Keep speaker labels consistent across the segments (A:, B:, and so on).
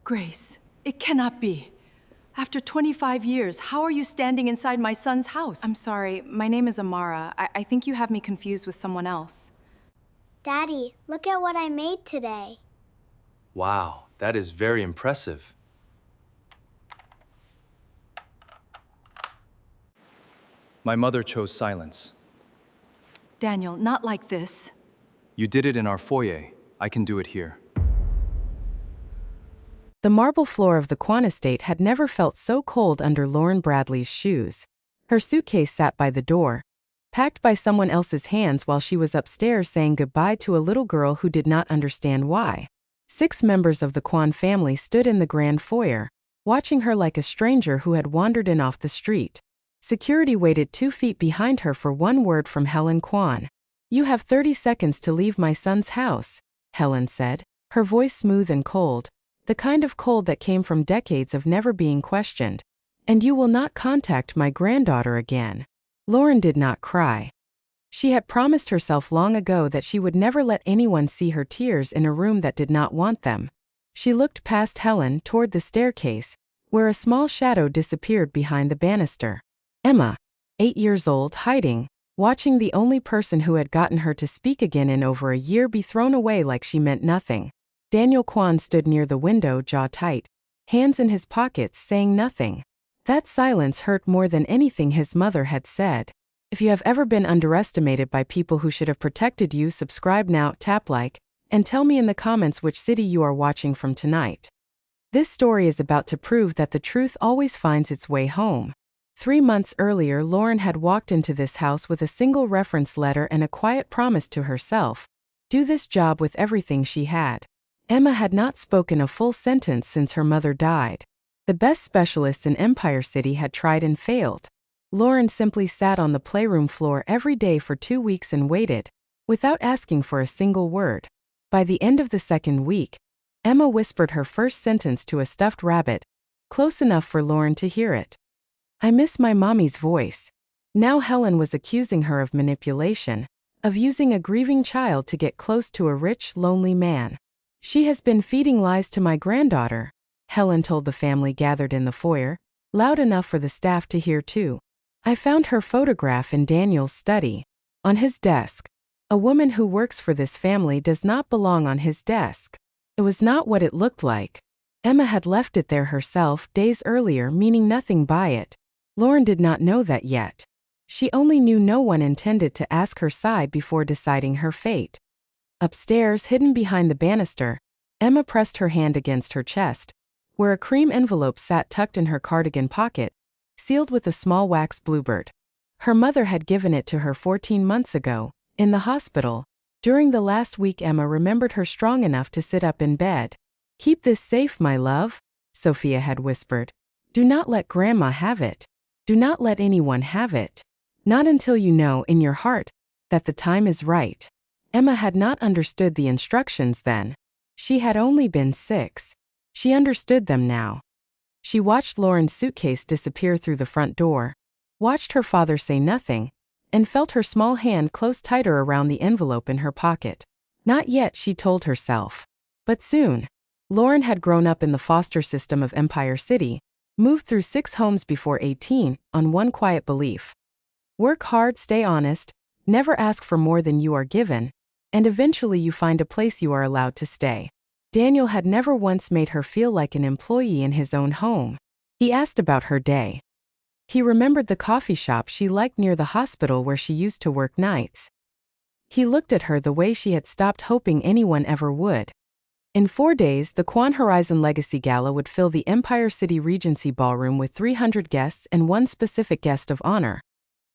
A: Grace, it cannot be. After 25 years, how are you standing inside my son's house?
B: I'm sorry, my name is Amara. I think you have me confused with someone else.
C: Daddy, look at what I made today.
D: Wow, that is very impressive. My mother chose silence.
A: Daniel, not like this.
D: You did it in our foyer. I can do it here.
E: The marble floor of the Kwan estate had never felt so cold under Lauren Bradley's shoes. Her suitcase sat by the door, packed by someone else's hands while she was upstairs saying goodbye to a little girl who did not understand why. 6 members of the Kwan family stood in the grand foyer, watching her like a stranger who had wandered in off the street. Security waited 2 feet behind her for one word from Helen Kwan. "You have 30 seconds to leave my son's house," Helen said, her voice smooth and cold, the kind of cold that came from decades of never being questioned. "And you will not contact my granddaughter again." Lauren did not cry. She had promised herself long ago that she would never let anyone see her tears in a room that did not want them. She looked past Helen toward the staircase, where a small shadow disappeared behind the banister. Emma, 8 years old, hiding, watching the only person who had gotten her to speak again in over a year be thrown away like she meant nothing. Daniel Kwan stood near the window, jaw tight, hands in his pockets, saying nothing. That silence hurt more than anything his mother had said. If you have ever been underestimated by people who should have protected you, subscribe now, tap like, and tell me in the comments which city you are watching from tonight. This story is about to prove that the truth always finds its way home. 3 months earlier, Lauren had walked into this house with a single reference letter and a quiet promise to herself: do this job with everything she had. Emma had not spoken a full sentence since her mother died. The best specialists in Empire City had tried and failed. Lauren simply sat on the playroom floor every day for 2 weeks and waited, without asking for a single word. By the end of the second week, Emma whispered her first sentence to a stuffed rabbit, close enough for Lauren to hear it. "I miss my mommy's voice." Now Helen was accusing her of manipulation, of using a grieving child to get close to a rich, lonely man. "She has been feeding lies to my granddaughter," Helen told the family gathered in the foyer, loud enough for the staff to hear too. "I found her photograph in Daniel's study, on his desk. A woman who works for this family does not belong on his desk." It was not what it looked like. Emma had left it there herself days earlier, meaning nothing by it. Lauren did not know that yet. She only knew no one intended to ask her side before deciding her fate. Upstairs, hidden behind the banister, Emma pressed her hand against her chest, where a cream envelope sat tucked in her cardigan pocket, sealed with a small wax bluebird. Her mother had given it to her 14 months ago, in the hospital. During the last week, Emma remembered her strong enough to sit up in bed. "Keep this safe, my love," Sophia had whispered. "Do not let Grandma have it. Do not let anyone have it. Not until you know, in your heart, that the time is right." Emma had not understood the instructions then. She had only been 6. She understood them now. She watched Lauren's suitcase disappear through the front door, watched her father say nothing, and felt her small hand close tighter around the envelope in her pocket. Not yet, she told herself. But soon. Lauren had grown up in the foster system of Empire City, moved through 6 homes before 18, on one quiet belief: work hard, stay honest, never ask for more than you are given, and eventually you find a place you are allowed to stay. Daniel had never once made her feel like an employee in his own home. He asked about her day. He remembered the coffee shop she liked near the hospital where she used to work nights. He looked at her the way she had stopped hoping anyone ever would. In 4 days, the Kwan Horizon Legacy Gala would fill the Empire City Regency Ballroom with 300 guests and one specific guest of honor: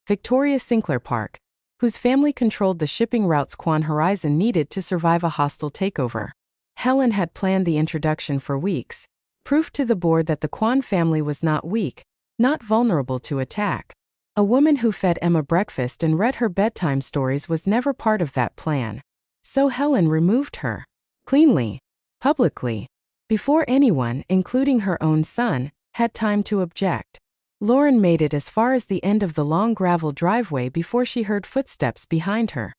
E: Victoria Sinclair Park, whose family controlled the shipping routes Kwan Horizon needed to survive a hostile takeover. Helen had planned the introduction for weeks, proof to the board that the Kwan family was not weak, not vulnerable to attack. A woman who fed Emma breakfast and read her bedtime stories was never part of that plan. So Helen removed her. Cleanly. Publicly. Before anyone, including her own son, had time to object. Lauren made it as far as the end of the long gravel driveway before she heard footsteps behind her.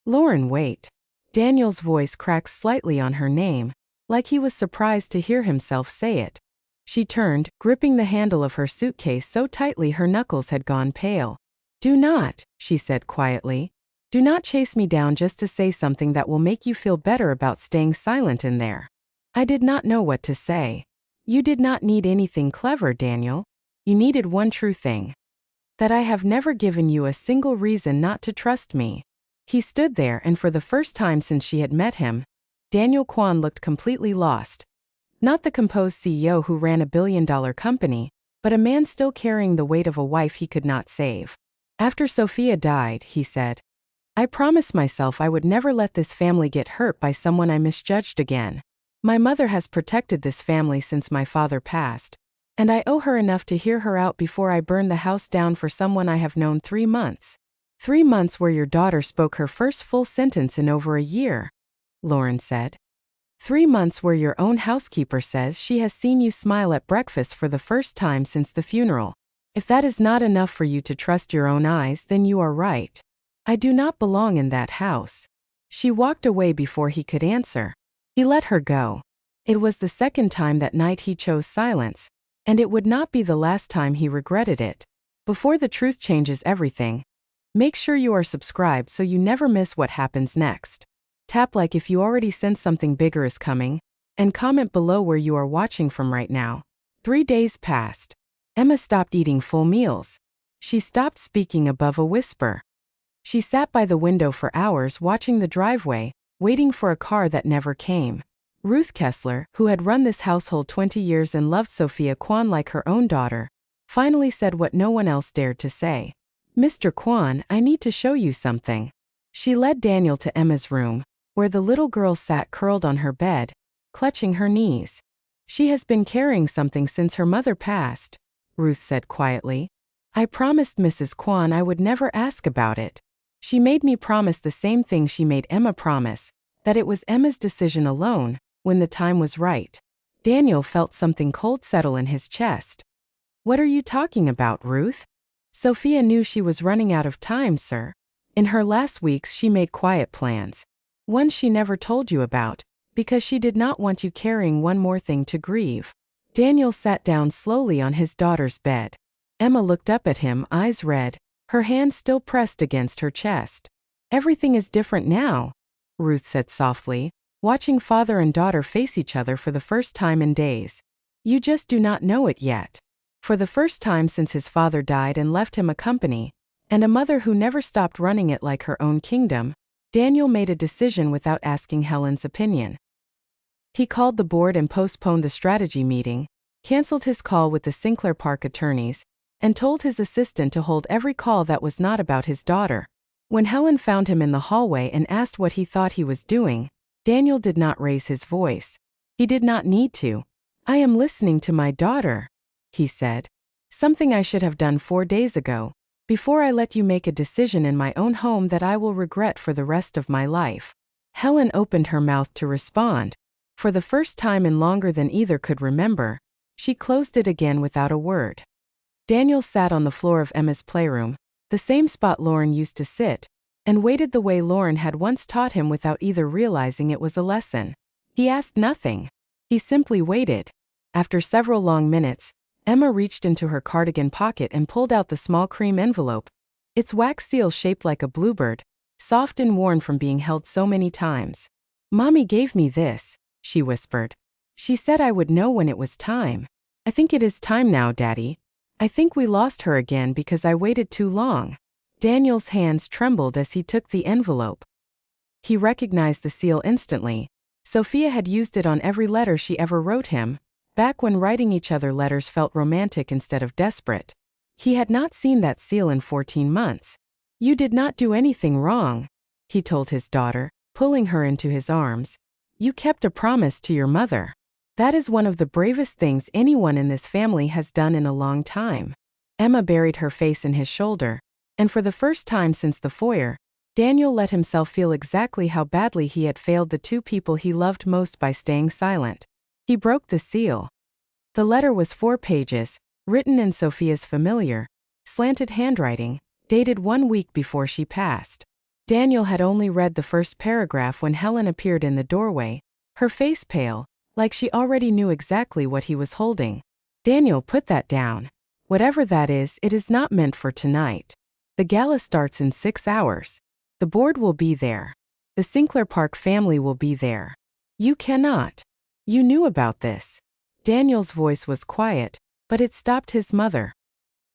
E: "Lauren, wait." Daniel's voice cracked slightly on her name, like he was surprised to hear himself say it. She turned, gripping the handle of her suitcase so tightly her knuckles had gone pale. "Do not," she said quietly. "Do not chase me down just to say something that will make you feel better about staying silent in there." I did not know what to say. You did not need anything clever, Daniel. You needed one true thing. That I have never given you a single reason not to trust me. He stood there, and for the first time since she had met him, Daniel Kwan looked completely lost. Not the composed CEO who ran a billion-dollar company, but a man still carrying the weight of a wife he could not save. "After Sophia died," he said, "I promised myself I would never let this family get hurt by someone I misjudged again. My mother has protected this family since my father passed, and I owe her enough to hear her out before I burn the house down for someone I have known 3 months. 3 months where your daughter spoke her first full sentence in over a year," Lauren said. 3 months where your own housekeeper says she has seen you smile at breakfast for the first time since the funeral. If that is not enough for you to trust your own eyes, then you are right. I do not belong in that house." She walked away before he could answer. He let her go. It was the second time that night he chose silence, and it would not be the last time he regretted it. Before the truth changes everything, make sure you are subscribed so you never miss what happens next. Tap like if you already sense something bigger is coming, and comment below where you are watching from right now. 3 days passed. Emma stopped eating full meals. She stopped speaking above a whisper. She sat by the window for hours watching the driveway, waiting for a car that never came. Ruth Kessler, who had run this household 20 years and loved Sophia Kwan like her own daughter, finally said what no one else dared to say. "Mr. Kwan, I need to show you something." She led Daniel to Emma's room, where the little girl sat curled on her bed, clutching her knees. "She has been carrying something since her mother passed," Ruth said quietly. "I promised Mrs. Kwan I would never ask about it. She made me promise the same thing she made Emma promise, that it was Emma's decision alone, when the time was right." Daniel felt something cold settle in his chest. "What are you talking about, Ruth?" "Sophia knew she was running out of time, sir. In her last weeks she made quiet plans. One she never told you about, because she did not want you carrying one more thing to grieve." Daniel sat down slowly on his daughter's bed. Emma looked up at him, eyes red, her hand still pressed against her chest. "Everything is different now," Ruth said softly, watching father and daughter face each other for the first time in days. "You just do not know it yet." For the first time since his father died and left him a company, and a mother who never stopped running it like her own kingdom, Daniel made a decision without asking Helen's opinion. He called the board and postponed the strategy meeting, canceled his call with the Sinclair Park attorneys, and told his assistant to hold every call that was not about his daughter. When Helen found him in the hallway and asked what he thought he was doing, Daniel did not raise his voice. He did not need to. "I am listening to my daughter," he said. "Something I should have done 4 days ago, before I let you make a decision in my own home that I will regret for the rest of my life." Helen opened her mouth to respond. For the first time in longer than either could remember, she closed it again without a word. Daniel sat on the floor of Emma's playroom, the same spot Lauren used to sit, and waited the way Lauren had once taught him without either realizing it was a lesson. He asked nothing. He simply waited. After several long minutes, Emma reached into her cardigan pocket and pulled out the small cream envelope, its wax seal shaped like a bluebird, soft and worn from being held so many times. "Mommy gave me this," she whispered. "She said I would know when it was time. I think it is time now, Daddy. I think we lost her again because I waited too long." Daniel's hands trembled as he took the envelope. He recognized the seal instantly. Sophia had used it on every letter she ever wrote him, back when writing each other letters felt romantic instead of desperate. He had not seen that seal in 14 months. "You did not do anything wrong," he told his daughter, pulling her into his arms. "You kept a promise to your mother. That is one of the bravest things anyone in this family has done in a long time." Emma buried her face in his shoulder, and for the first time since the foyer, Daniel let himself feel exactly how badly he had failed the 2 people he loved most by staying silent. He broke the seal. The letter was 4 pages, written in Sophia's familiar, slanted handwriting, dated 1 week before she passed. Daniel had only read the first paragraph when Helen appeared in the doorway, her face pale, like she already knew exactly what he was holding. Daniel, put that down. Whatever that is, it is not meant for tonight. The gala starts in 6 hours. The board will be there. The Sinclair Park family will be there. You cannot. You knew about this. Daniel's voice was quiet, but it stopped his mother.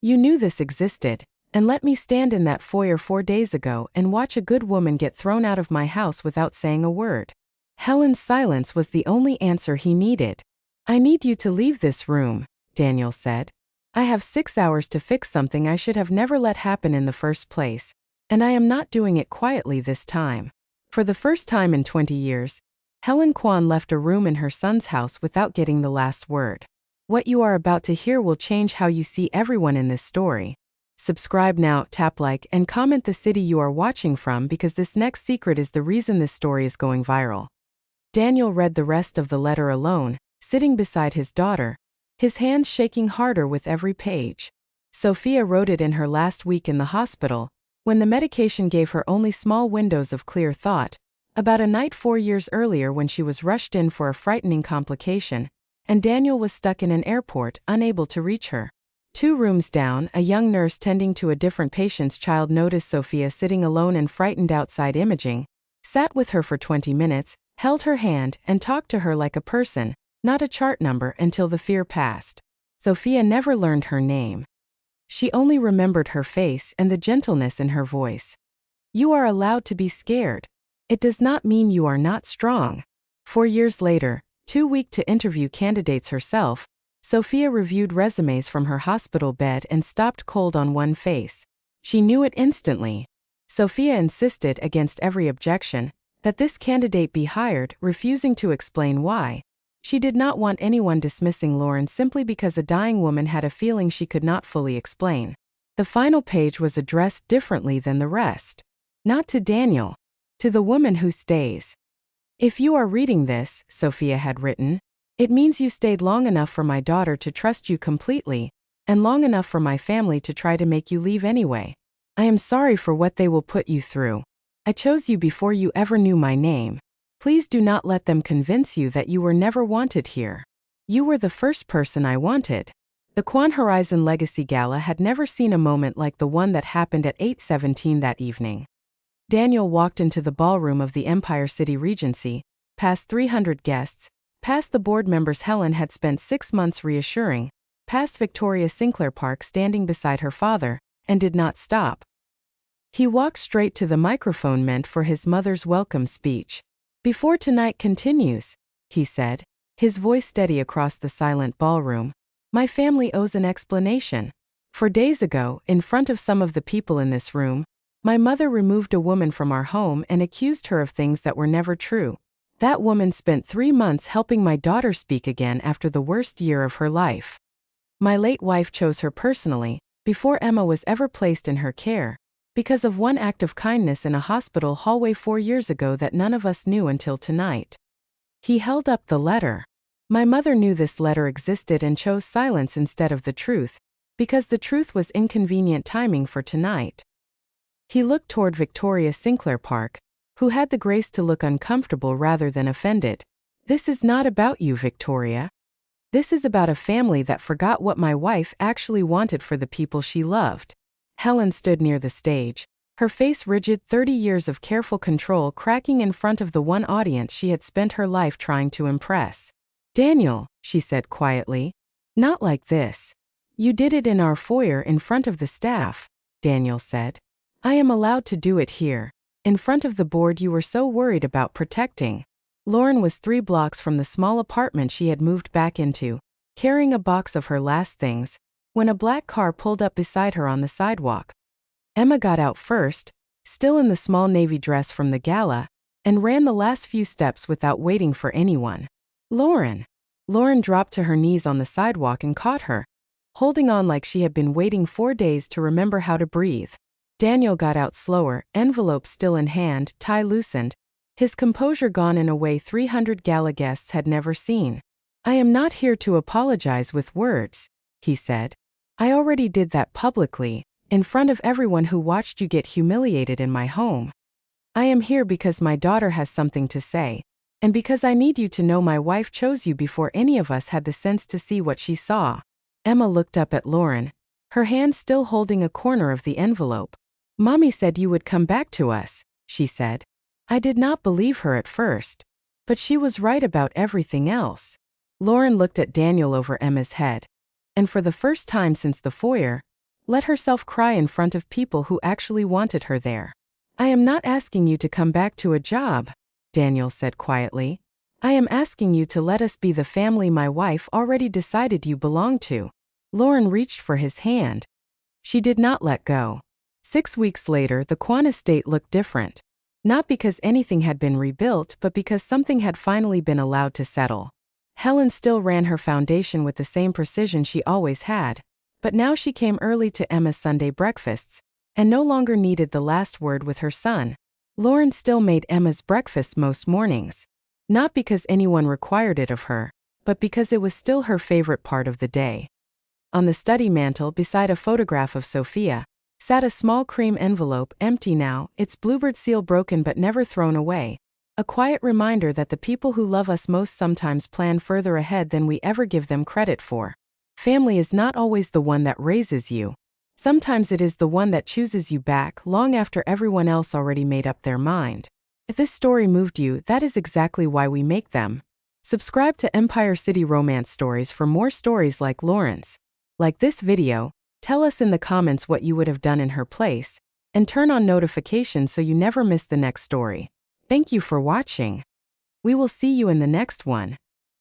E: You knew this existed, and let me stand in that foyer 4 days ago and watch a good woman get thrown out of my house without saying a word. Helen's silence was the only answer he needed. I need you to leave this room, Daniel said. I have 6 hours to fix something I should have never let happen in the first place, and I am not doing it quietly this time. For the first time in 20 years, Helen Kwan left a room in her son's house without getting the last word. What you are about to hear will change how you see everyone in this story. Subscribe now, tap like, and comment the city you are watching from because this next secret is the reason this story is going viral. Daniel read the rest of the letter alone, sitting beside his daughter, his hands shaking harder with every page. Sophia wrote it in her last week in the hospital, when the medication gave her only small windows of clear thought, about a night 4 years earlier when she was rushed in for a frightening complication, and Daniel was stuck in an airport, unable to reach her. 2 rooms down, a young nurse tending to a different patient's child noticed Sophia sitting alone and frightened outside imaging, sat with her for 20 minutes, held her hand, and talked to her like a person, not a chart number, until the fear passed. Sophia never learned her name. She only remembered her face and the gentleness in her voice. You are allowed to be scared. It does not mean you are not strong. 4 years later, too weak to interview candidates herself, Sophia reviewed resumes from her hospital bed and stopped cold on one face. She knew it instantly. Sophia insisted against every objection that this candidate be hired, refusing to explain why. She did not want anyone dismissing Lauren simply because a dying woman had a feeling she could not fully explain. The final page was addressed differently than the rest. Not to Daniel. To the woman who stays. If you are reading this, Sophia had written, it means you stayed long enough for my daughter to trust you completely, and long enough for my family to try to make you leave anyway. I am sorry for what they will put you through. I chose you before you ever knew my name. Please do not let them convince you that you were never wanted here. You were the first person I wanted. The Kwan Horizon Legacy Gala had never seen a moment like the one that happened at 8:17 that evening. Daniel walked into the ballroom of the Empire City Regency, past 300 guests, past the board members Helen had spent 6 months reassuring, past Victoria Sinclair Park standing beside her father, and did not stop. He walked straight to the microphone meant for his mother's welcome speech. Before tonight continues, he said, his voice steady across the silent ballroom, my family owes an explanation. 4 days ago, in front of some of the people in this room, my mother removed a woman from our home and accused her of things that were never true. That woman spent 3 months helping my daughter speak again after the worst year of her life. My late wife chose her personally, before Emma was ever placed in her care, because of one act of kindness in a hospital hallway 4 years ago that none of us knew until tonight. He held up the letter. My mother knew this letter existed and chose silence instead of the truth, because the truth was inconvenient timing for tonight. He looked toward Victoria Sinclair Park, who had the grace to look uncomfortable rather than offended. This is not about you, Victoria. This is about a family that forgot what my wife actually wanted for the people she loved. Helen stood near the stage, her face rigid, 30 years of careful control cracking in front of the one audience she had spent her life trying to impress. Daniel, she said quietly, not like this. You did it in our foyer in front of the staff, Daniel said. I am allowed to do it here, in front of the board you were so worried about protecting. Lauren was 3 blocks from the small apartment she had moved back into, carrying a box of her last things, when a black car pulled up beside her on the sidewalk. Emma got out first, still in the small navy dress from the gala, and ran the last few steps without waiting for anyone. Lauren. Lauren dropped to her knees on the sidewalk and caught her, holding on like she had been waiting 4 days to remember how to breathe. Daniel got out slower, envelope still in hand, tie loosened, his composure gone in a way 300 gala guests had never seen. I am not here to apologize with words, he said. I already did that publicly, in front of everyone who watched you get humiliated in my home. I am here because my daughter has something to say, And because I need you to know my wife chose you before any of us had the sense to see what she saw. Emma looked up at Lauren, her hand still holding a corner of the envelope. Mommy said you would come back to us, she said. I did not believe her at first. But she was right about everything else. Lauren looked at Daniel over Emma's head. And for the first time since the foyer, let herself cry in front of people who actually wanted her there. I am not asking you to come back to a job, Daniel said quietly. I am asking you to let us be the family my wife already decided you belong to. Lauren reached for his hand. She did not let go. 6 weeks later, the Kwan estate looked different. Not because anything had been rebuilt, but because something had finally been allowed to settle. Helen still ran her foundation with the same precision she always had, but now she came early to Emma's Sunday breakfasts, and no longer needed the last word with her son. Lauren still made Emma's breakfast most mornings. Not because anyone required it of her, but because it was still her favorite part of the day. On the study mantel beside a photograph of Sophia, sat a small cream envelope, empty now, its bluebird seal broken but never thrown away. A quiet reminder that the people who love us most sometimes plan further ahead than we ever give them credit for. Family is not always the one that raises you. Sometimes it is the one that chooses you back long after everyone else already made up their mind. If this story moved you, that is exactly why we make them. Subscribe to Empire City Romance Stories for more stories like Lauren's. Like this video, tell us in the comments what you would have done in her place, and turn on notifications so you never miss the next story. Thank you for watching. We will see you in the next one.